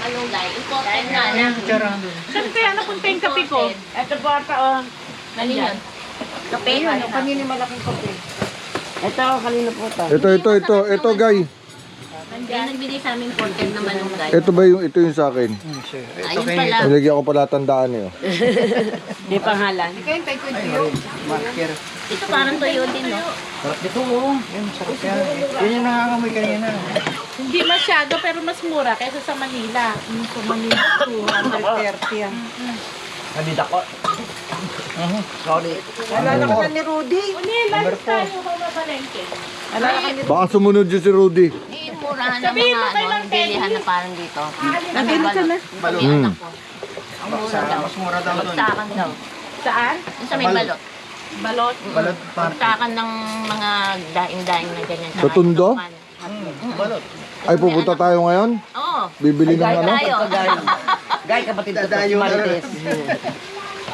malunggay. Important nga lang. Saan kaya napunta yung kape ko? Ito po ata, oh. Ano yun? Kape? Ano, kanina malaking kape. Ito, kanina po ito. Ito, guy. Kaya nagbigay sa amin content na malunggay. Ito yung sa akin. Ayun pala. Nilagyan ko pala tandaan eh. Di pangalan. Ito parang tuyo din, no? Sarap dito, oh. Yan, sarap yan. Yan yung nakakamoy kanina. Hindi masyado pero mas mura kaysa sa Manila. Sa Manila, 230 yan. Nandito ako. Sorry. Alala ka na ni Rudy. Lunch tayo mamalengke. Alala ka ni Baka sumunod yun si Rudy. Eh, murahan ng Sabihin mo mga kay ano, Mang Kenny. bilihan na parang dito. Nandun ka na. Kami anak ko. Ang mura daw. Mas mura daw doon. Bagsakan daw. Saan? Yung sa may balot. Balot. Balot party. Bagsakan ng mga daing-daing na ganyan. Sa Tondo? Balot. Ay, pupunta tayo ngayon? Oo. Bibili ng ano? Tayo. Guy, kapatid ko to, Marites.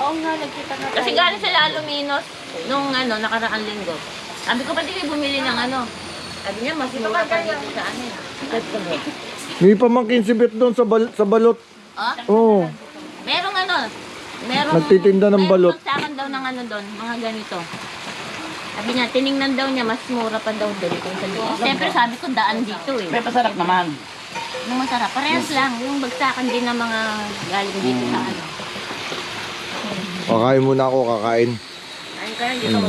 Oo nga, nagkita na Kasi tayo. galing sila Aluminos nung ano, nakaraang linggo. Sabi ko, pati kayo bumili ng ano. Sabi niya, mas mura pa dito sa amin. May pamangkin si Bet doon sa balot. Oh? Oo. Merong ano, merong... Nagtitinda ng balot. Merong bagsakan daw ng ano doon, mga ganito. Sabi niya, tiningnan daw niya, mas mura pa daw doon kung sa doon. Siyempre sabi ko, daan dito eh. May pasarap naman. Yung masarap, parehas lang. Yung bagsakan din ng mga galing dito sa ano. Kakain muna ako, kakain. Ayun kaya, hindi ka